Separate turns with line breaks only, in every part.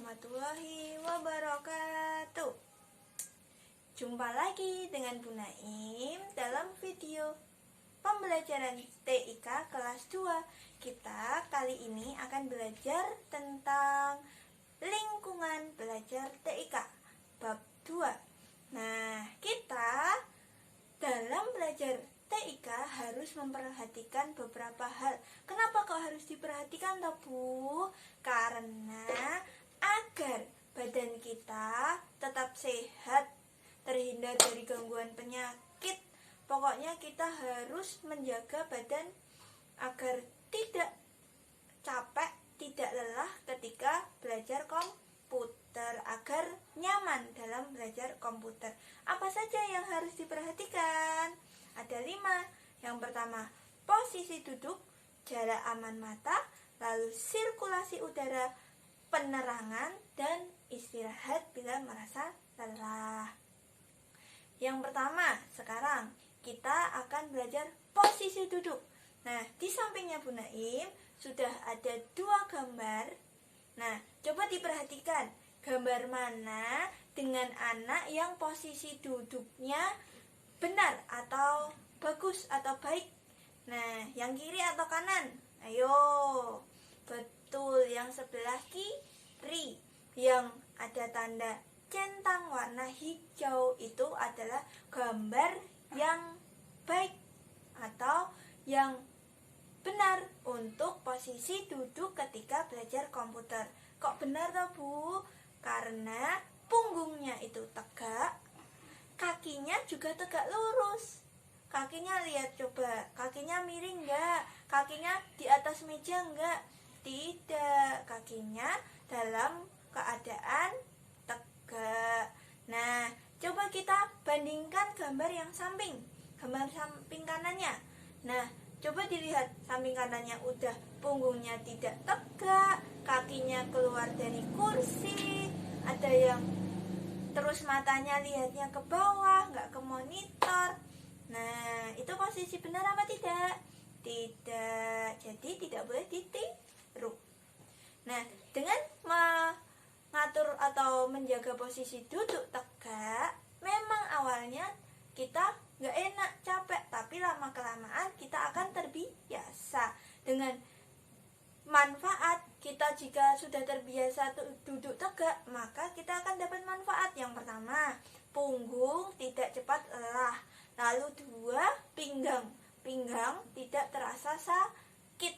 warahmatullahi wabarakatuh. Jumpa lagi dengan Bu Naim dalam video pembelajaran TIK kelas 2. Kita kali ini akan belajar tentang lingkungan belajar TIK bab 2. Nah, kita dalam belajar TIK harus memperhatikan beberapa hal. Kenapa kok harus diperhatikan toh, Bu? Karena agar badan kita tetap sehat, terhindar dari gangguan penyakit. Pokoknya kita harus menjaga badan agar tidak capek, tidak lelah ketika belajar komputer, agar nyaman dalam belajar komputer. Apa saja yang harus diperhatikan? Ada 5. Yang pertama, posisi duduk, jarak aman mata, lalu sirkulasi udara, penerangan, dan istirahat bila merasa lelah. Yang pertama, sekarang kita akan belajar posisi duduk. Nah, di sampingnya Bu Naim sudah ada 2 gambar. Nah, coba diperhatikan gambar mana dengan anak yang posisi duduknya benar atau bagus atau baik. Nah, yang kiri atau kanan? Ayo. Betul, yang sebelah kiri yang ada tanda centang warna hijau itu adalah gambar yang baik atau yang benar untuk posisi duduk ketika belajar komputer. Kok benar toh, Bu? Karena punggungnya itu tegak, kakinya juga tegak lurus. Kakinya lihat coba, kakinya miring enggak? Kakinya di atas meja enggak? Tidak, kakinya dalam keadaan tegak. Nah, coba kita bandingkan gambar yang samping, gambar samping kanannya. Nah, coba dilihat samping kanannya udah punggungnya tidak tegak, kakinya keluar dari kursi, ada yang terus matanya lihatnya ke bawah, nggak ke monitor. Nah, itu posisi benar apa tidak? Tidak, jadi tidak boleh ditiru. Nah, dengan mengatur atau menjaga posisi duduk tegak, memang awalnya kita nggak enak, capek, tapi lama-kelamaan kita akan terbiasa. Dengan manfaat kita jika sudah terbiasa duduk tegak, maka kita akan dapat manfaat. Yang pertama, punggung tidak cepat lelah. Lalu 2, pinggang tidak terasa sakit.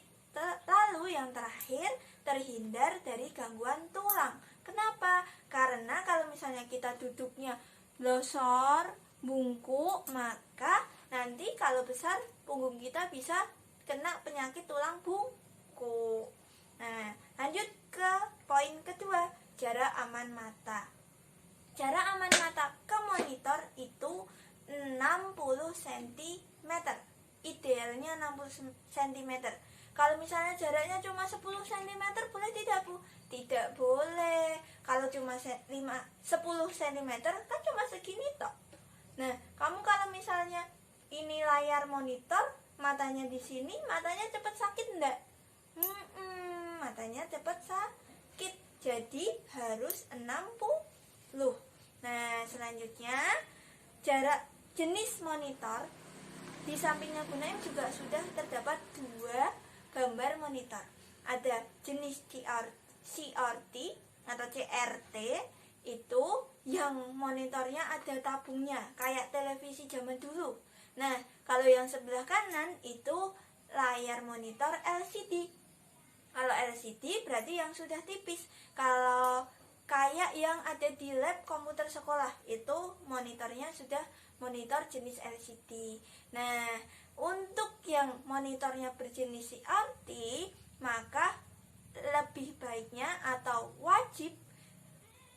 Lalu yang terakhir, terhindar dari gangguan tulang. Kenapa? Karena kalau misalnya kita duduknya losor, bungkuk, maka nanti kalau besar punggung kita bisa kena penyakit tulang bungkuk. Nah, lanjut ke poin kedua, jarak aman mata. Jarak aman mata ke monitor itu 60 cm. Idealnya 60 cm. Kalau misalnya jaraknya cuma 10 cm boleh tidak, Bu? Tidak boleh. Kalau cuma 10 cm kan cuma segini toh. Nah, kamu kalau misalnya ini layar monitor, matanya di sini, matanya cepat sakit enggak? Matanya cepat sakit. Jadi harus 60. Nah, selanjutnya jarak jenis monitor. Di sampingnya Bu Naim juga sudah terdapat 2 gambar monitor. Ada jenis CRT atau CRT, itu yang monitornya ada tabungnya, kayak televisi zaman dulu. Nah, kalau yang sebelah kanan itu layar monitor LCD. Kalau LCD berarti yang sudah tipis. Kalau kayak yang ada di lab komputer sekolah, itu monitornya sudah monitor jenis LCD. Nah, untuk yang monitornya berjenis CRT, maka lebih baiknya atau wajib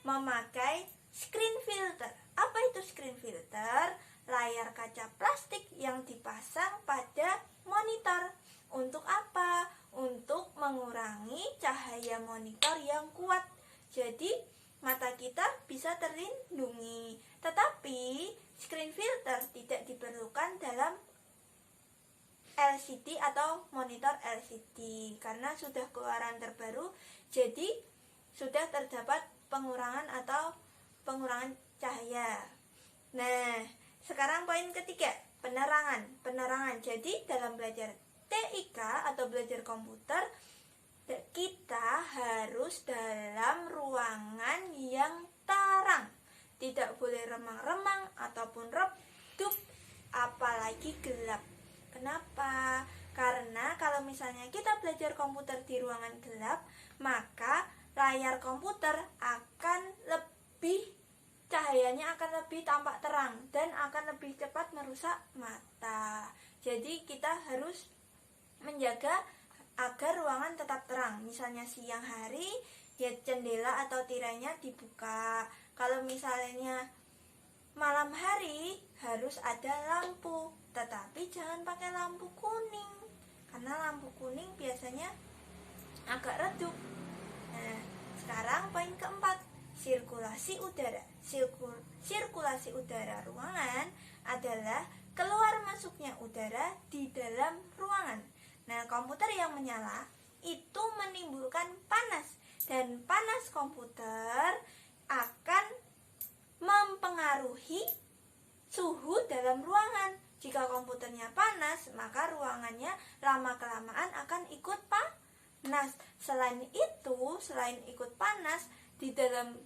memakai screen filter. Apa itu screen filter? Layar kaca plastik yang dipasang pada monitor. Untuk apa? Untuk mengurangi cahaya monitor yang kuat. Jadi mata kita bisa terlindungi. Tetapi screen filter tidak diperlukan dalam LCD atau monitor LCD karena sudah keluaran terbaru. Jadi sudah terdapat pengurangan cahaya. Nah, sekarang poin ketiga, penerangan. Jadi dalam belajar TIK atau belajar komputer, kita harus dalam ruangan yang terang. Tidak boleh remang-remang ataupun redup, apalagi gelap. Kenapa? Karena kalau misalnya kita belajar komputer di ruangan gelap, maka layar komputer cahayanya akan lebih tampak terang dan akan lebih cepat merusak mata. Jadi kita harus menjaga agar ruangan tetap terang. Misalnya siang hari, ya jendela atau tirainya dibuka. Kalau misalnya malam hari, harus ada lampu, tetapi jangan pakai lampu kuning, karena lampu kuning biasanya agak redup. Nah, sekarang poin keempat, sirkulasi udara. Sirkulasi udara ruangan adalah keluar masuknya udara di dalam ruangan. Nah, komputer yang menyala itu menimbulkan panas, dan panas komputer akan mempengaruhi suhu dalam ruangan. Jika komputernya panas, maka ruangannya lama-kelamaan akan ikut panas. Selain ikut panas, di dalam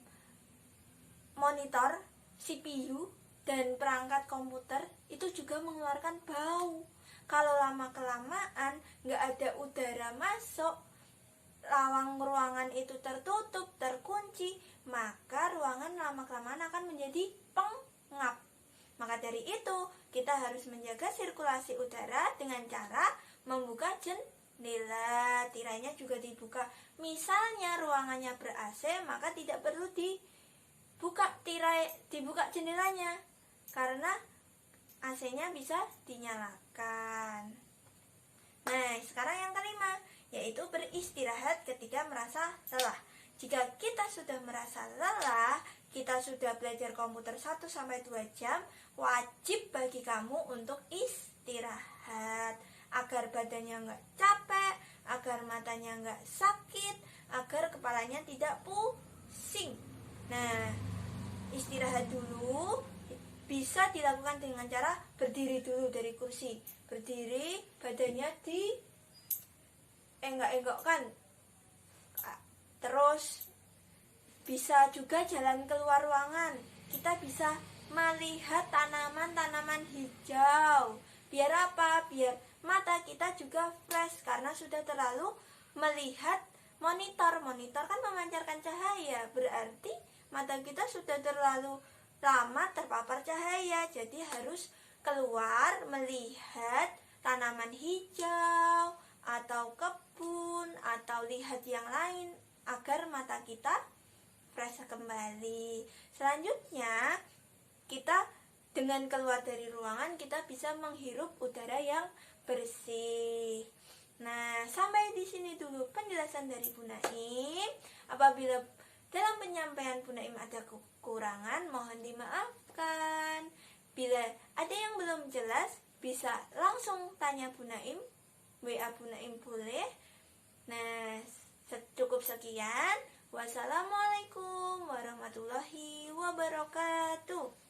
monitor, CPU, dan perangkat komputer itu juga mengeluarkan bau. Kalau lama-kelamaan nggak ada udara masuk, lawang ruangan itu tertutup, terkunci, maka ruangan lama-kelamaan akan menjadi pengap. Maka dari itu, kita harus menjaga sirkulasi udara dengan cara membuka jendela, tirainya juga dibuka. Misalnya ruangannya ber-AC, maka tidak perlu dibuka jendelanya, karena AC-nya bisa dinyalakan. Nah, sekarang yang kelima, yaitu beristirahat ketika merasa lelah. Jika kita sudah merasa lelah, kita sudah belajar komputer 1-2 jam, wajib bagi kamu untuk istirahat, agar badannya nggak capek, agar matanya nggak sakit, agar kepalanya tidak pusing. Nah, istirahat dulu bisa dilakukan dengan cara berdiri dulu dari kursi. Berdiri, badannya enggak-enggokkan. Terus bisa juga jalan keluar ruangan. Kita bisa melihat tanaman-tanaman hijau. Biar apa? Biar mata kita juga fresh, karena sudah terlalu melihat monitor. Monitor kan memancarkan cahaya, berarti mata kita sudah terlalu lama terpapar cahaya. Jadi harus keluar melihat tanaman hijau atau kebun atau lihat yang lain agar mata kita fresh kembali. Selanjutnya, kita dengan keluar dari ruangan, kita bisa menghirup udara yang bersih. Nah, sampai di sini dulu penjelasan dari Bu Naim. Apabila dalam penyampaian Bu Naim ada kekurangan, mohon dimaafkan. Bila ada yang belum jelas, bisa langsung tanya Bu Naim, WA Bu Naim boleh. Nah, cukup sekian. Wassalamualaikum warahmatullahi wabarakatuh.